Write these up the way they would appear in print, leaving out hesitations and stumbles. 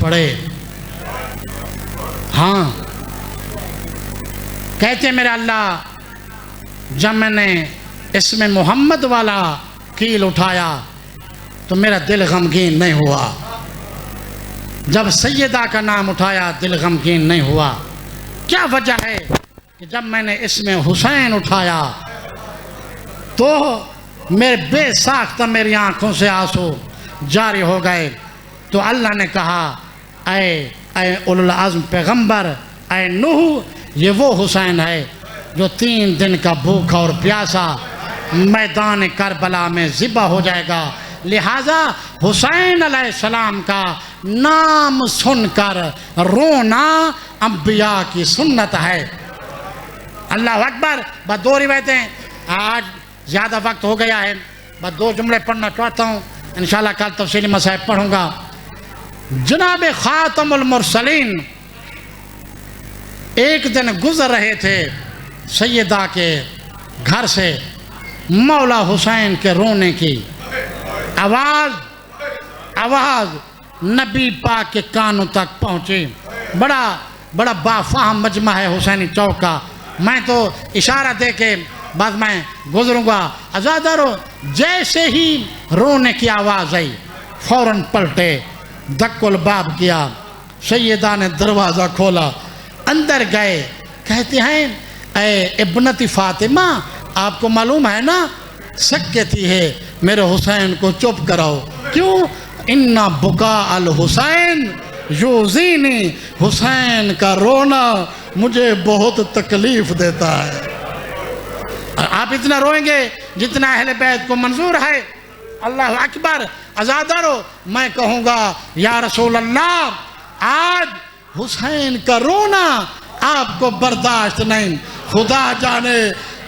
पड़े। हाँ, कहते मेरे अल्लाह, जब मैंने इसमें मोहम्मद वाला कील उठाया तो मेरा दिल गमगीन नहीं हुआ। जब सैयदा का नाम उठाया दिल गमगीन नहीं हुआ। क्या वजह है कि जब मैंने इसमें हुसैन उठाया तो मेरे बेसाख्ता मेरी आंखों से आंसू जारी हो गए। तो अल्लाह ने कहा, ऐ उलुल आज़्म पैगंबर, ऐ नूह, ये वो हुसैन है जो 3 दिन का भूखा और प्यासा मैदान करबला में ज़िबा हो जाएगा। लिहाजा हुसैन अलैहिस्सलाम का नाम सुनकर रोना अंबिया की सुन्नत है। अल्लाह अकबर। बस 2 रिवायतें, आज ज़्यादा वक्त हो गया है, बस 2 जुमले पढ़ना चाहता हूँ, इंशाल्लाह कल तफसीली मसाइल पढ़ूँगा। जनाब खातमुल मुरसलीन एक दिन गुजर रहे थे सैयदा के घर से, मौला हुसैन के रोने की आवाज़ नबी पाक के कानों तक पहुँची। बड़ा बाफाहम मजमा है हुसैनी चौक का। मैं तो इशारा दे के बाद मैं गुजरूँगा। आज़ादारो, जैसे ही रोने की आवाज़ आई फ़ौरन पलटे, दक्कुल बाब किया, सैयदा ने दरवाज़ा खोला, अंदर गए। कहते हैं, ए इब्नती फ़ातिमा, आपको मालूम है ना सकती है, मेरे हुसैन को चुप कराओ। क्यों? इन्ना बुका अल हुसैन यूज़ीनी, हुसैन का रोना मुझे बहुत तकलीफ़ देता है। आप इतना रोएंगे जितना अहले बैत को मंजूर है। अल्लाह अकबर। अज़ादारो, मैं कहूँगा या रसूल अल्लाह, आज हुसैन का रोना आपको बर्दाश्त नहीं। खुदा जाने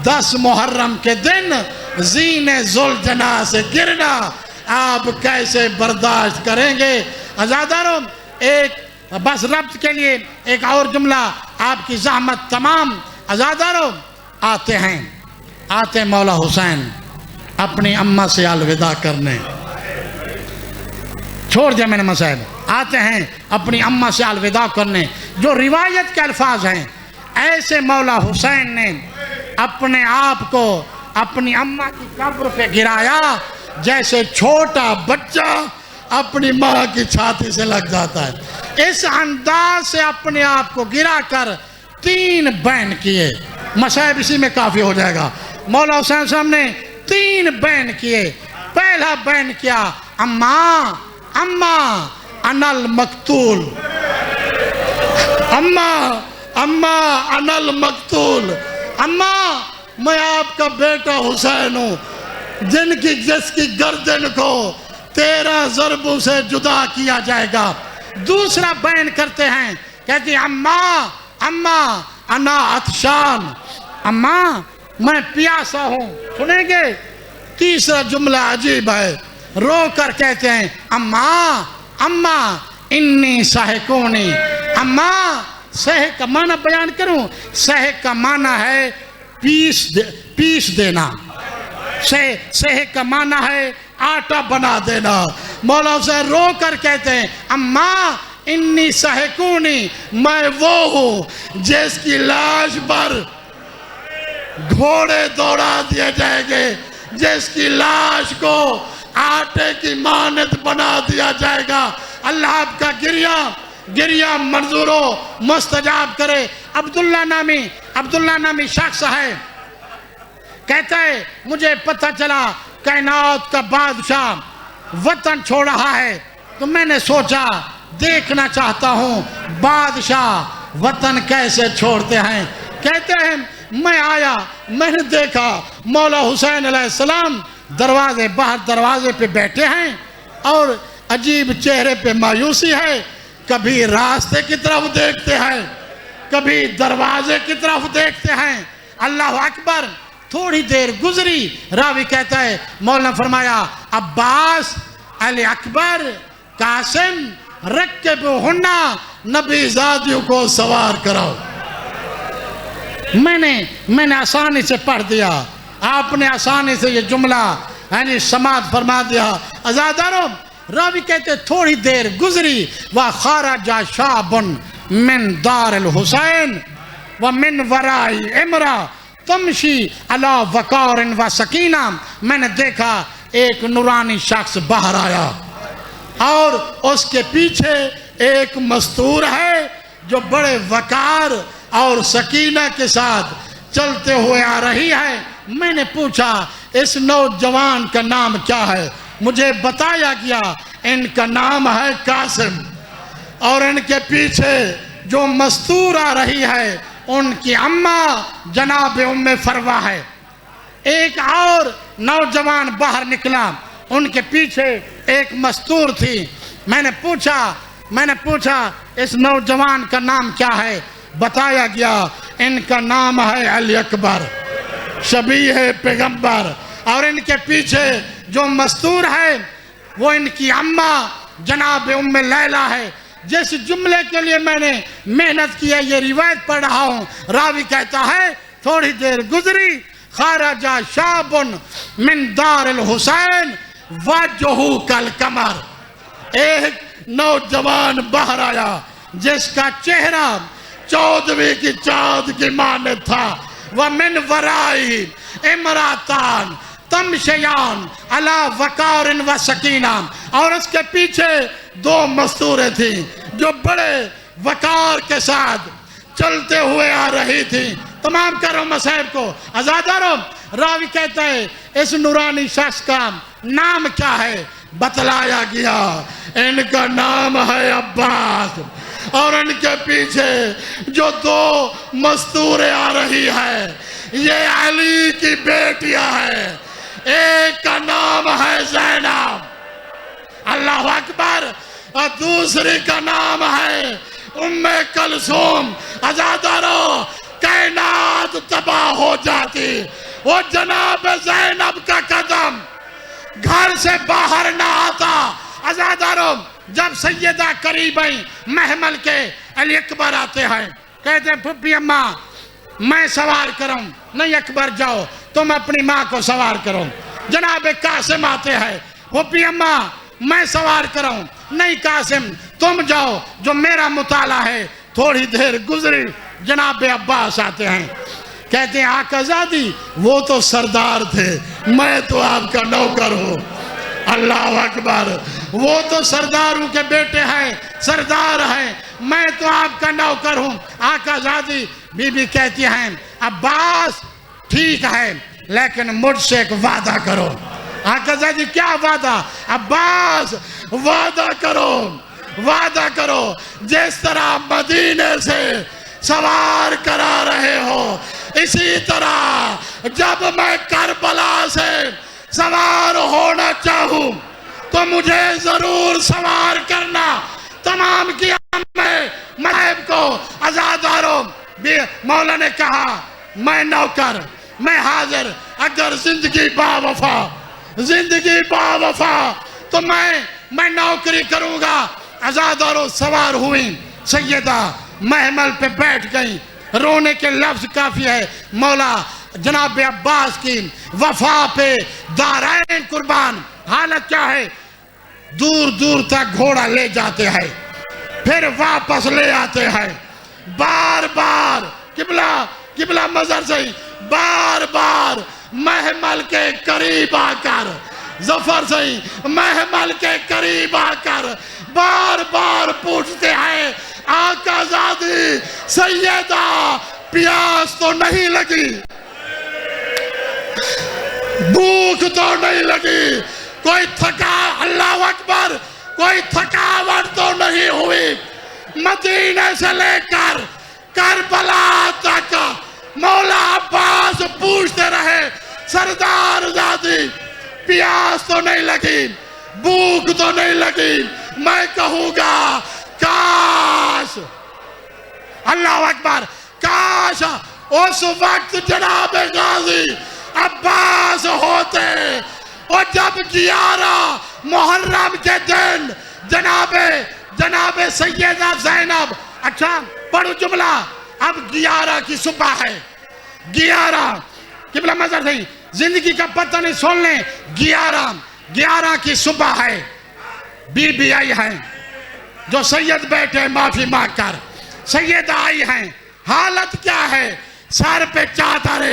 10 मुहर्रम के दिन ज़ीने ज़ुलजना से गिरना आप कैसे बर्दाश्त करेंगे। अज़ादारो, एक बस रब्त के लिए एक और जुमला, आपकी ज़हमत तमाम। अज़ादारो, आते मौला हुसैन अपनी अम्मा से अलविदा करने, छोड़ दिया मैंने मसाइल, आते हैं अपनी अम्मा से अलविदा करने। जो रिवायत के अल्फाज हैं, ऐसे मौला हुसैन ने अपने आप को अपनी अम्मा की कब्र पे गिराया जैसे छोटा बच्चा अपनी माँ की छाती से लग जाता है। इस अंदाज से अपने आप को गिराकर 3 बैन किए। मसाइब इसी में काफ़ी हो जाएगा। मौला हुसैन साहब ने 3 बैन किए। पहला बैन किया, अम्मा अम्मा अनल मकतूल, अम्मा अम्मा अनल मकतूल, अम्मा मैं आपका बेटा हुसैन हूँ जिसकी गर्दन को 13 ज़रबों से जुदा किया जाएगा। दूसरा बैन करते हैं, कहती अम्मा अम्मा अना अतशान, अम्मा मैं प्यासा हूँ। सुनेंगे? तीसरा जुमला अजीब है, रो कर कहते हैं, अम्मा अम्मा इन्नी सहकोनी। अम्मा, सह का माना बयान करूं? सह का माना है पीस देना, सह का माना है आटा बना देना। मौला हुसैन रो कर कहते हैं, अम्मा इन्नी सहकोनी, मैं वो हूँ जिसकी लाश पर घोड़े दौड़ा दिए जाएंगे, जिसकी लाश को आटे की मानत बना दिया जाएगा। अल्लाह आपका गिरिया मंजूरो मुस्तजाब करे। अब्दुल्ला नामी शख्स है, कहता है मुझे पता चला कायनात का बादशाह वतन छोड़ रहा है, तो मैंने सोचा देखना चाहता हूँ बादशाह वतन कैसे छोड़ते हैं। कहते हैं मैं आया, मैंने देखा मौला हुसैन अलैहिस्सलाम दरवाजे पे बैठे हैं और अजीब चेहरे पे मायूसी है। कभी रास्ते की तरफ देखते हैं, कभी दरवाजे की तरफ देखते हैं। अल्लाह अकबर। थोड़ी देर गुजरी, रावी कहता है मौला फरमाया, अब्बास, अली अकबर, कासिम, रक्कबुहुन्ना, नबीज़ादियों को सवार कराओ। मैंने आसानी से पढ़ दिया, आपने आसानी से ये जुमला यानी समात फरमा दिया। अज़ादारों, रावी कहते थोड़ी देर गुजरी व खाराजा शाबुन मिन दारिल हुसैन व मिन वराई इमरा तमशी अला वकारिन व सकीना। मैंने देखा एक नूरानी शख्स बाहर आया और उसके पीछे एक मस्तूर है जो बड़े वकार और सकीना के साथ चलते हुए आ रही है। मैंने पूछा इस नौजवान का नाम क्या है? मुझे बताया गया इनका नाम है कासिम और इनके पीछे जो मस्तूर आ रही है उनकी अम्मा जनाब उम्मे फरवा है। एक और नौजवान बाहर निकला, उनके पीछे एक मस्तूर थी। मैंने पूछा इस नौजवान का नाम क्या है? बताया गया इनका नाम है अली अकबर, शबी है पैगंबर। और इनके पीछे जो मस्तूर है वो इनकी अम्मा जनाब उम्मे लैला है। जिस जुमले के लिए मैंने मेहनत की है ये रिवायत पढ़ रहा हूँ। रावी कहता है थोड़ी देर गुजरी खाराजा शाबुन मिन दारिल हुसैन वजहू कल कमर। एक नौजवान बाहर आया जिसका चेहरा 14वीं की चाँद की माने था। वह मिन वराई इमरातान तमशयान अला वकारिन व सकीना। और उसके पीछे 2 मस्तूरें थी जो बड़े वकार के साथ चलते हुए आ रही थी। तमाम करो मसाइब को आजादारो। रावी कहता है इस नूरानी शख्स का नाम क्या है? बतलाया गया इनका नाम है अब्बास और इनके पीछे जो 2 मस्तूरें आ रही है ये अली की बेटियां है। एक का नाम है ज़ैनब, अल्लाह अकबर, और दूसरी का नाम है उम्मे कलसूम। आजादारो कायनात तबाह हो जाती वो जनाब ज़ैनब का कदम घर से बाहर ना आता। आजादारो जब सैयदा करीब आई महमल के अली अकबर आते हैं, कहते हैं फुप्पी अम्मा मैं सवार करूं। नहीं अकबर जाओ तुम अपनी माँ को सवार करो। जनाब कासिम आते हैं, फुप्पी अम्मा मैं सवार करूं। नहीं कासिम तुम जाओ जो मेरा मुताला है। थोड़ी देर गुजरी जनाब अब्बास आते हैं, कहते हैं आकाजादी वो तो सरदार थे, मैं तो आपका नौकर हूँ। अल्लाह अकबर, वो तो सरदारों के बेटे हैं, सरदार हैं, मैं तो आपका नौकर हूँ। आकाजादी बीबी कहती हैं अब्बास ठीक है लेकिन मुझसे एक वादा करो। आकाजादी क्या वादा? अब्बास वादा करो जिस तरह मदीने से सवार करा रहे हो इसी तरह जब मैं करबला से सवार होना चाहूं तो मुझे जरूर सवार करना। तमाम किया मैं मज़हब को आजादारों। मौला ने कहा मैं नौकर, मैं हाजिर। अगर जिंदगी बावफा तो मैं नौकरी करूंगा। आजादारों सवार हुई, सैयदा महमल पे बैठ गई। रोने के लफ्ज काफी है। मौला जनाब अब्बास की वफा पे दारैन कुर्बान। हालत क्या है? दूर दूर तक घोड़ा ले जाते हैं फिर वापस ले आते हैं। बार बार किबला मजर से बार बार महमल के करीब आकर, जफर से महमल के करीब आकर बार बार पूछते हैं आकाजादी सैयदा प्यास तो नहीं लगी, भूख तो नहीं लगी, कोई अल्लाह अकबर कोई थकावट तो नहीं हुई। मदीने से लेकर करबला तक मौला अब्बास पूछते रहे सरदार जादी प्यास तो नहीं लगी, भूख तो नहीं लगी। मैं कहूंगा काश, अल्लाह अकबर, काश उस वक्त जनाब गाजी अब्बास होते और जब 11 मुहर्रम के दिन जनाबे सैयदा ज़ैनब। अच्छा पढ़ो जुमला। अब 11 की सुबह है, 11 किबला मजर सही जिंदगी का पता नहीं, सुन लें 11 की सुबह है। बीबी आई हैं, जो सैयद बैठे माफी मांग कर, सैयद आई हैं, हालत क्या है, सर पे चादर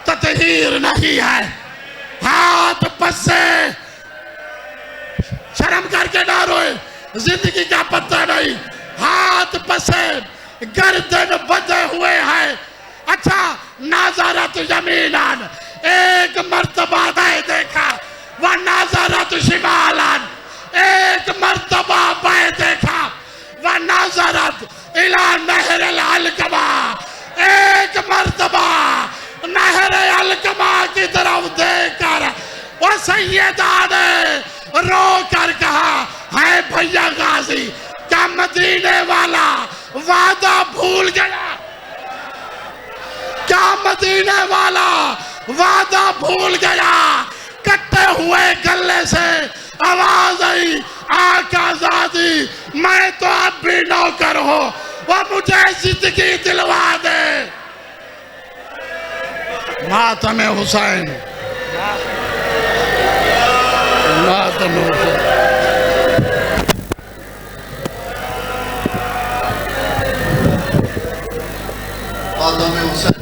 ततहीर नहीं है, हाथ पस्से, शर्म करके ना रोए, जिंदगी का पता नहीं, हाथ पसे गर्दन बंधे हुए हैं। अच्छा नाज़रत यमीनन, एक मर्तबा मैं देखा, वह नाज़रत शिमालन, एक मर्तबा मैं देखा, वह नाज़रत इला नहर अलकमा, एक मर्तबा नहर अलकमा की तरफ देखकर वो सैयदा ने रो कर कहा, है भैया गाजी, क्या मदीने वाला वादा भूल गया, क्या मदीने वाला वादा भूल गया। कटते हुए गले से आवाज आई, आका ज़ादी मैं तो अब भी नौकर हो, वो मुझे जिंदगी दिलवा दे। मातम हुसैन, मातम हुसैन। मातम हुसैन।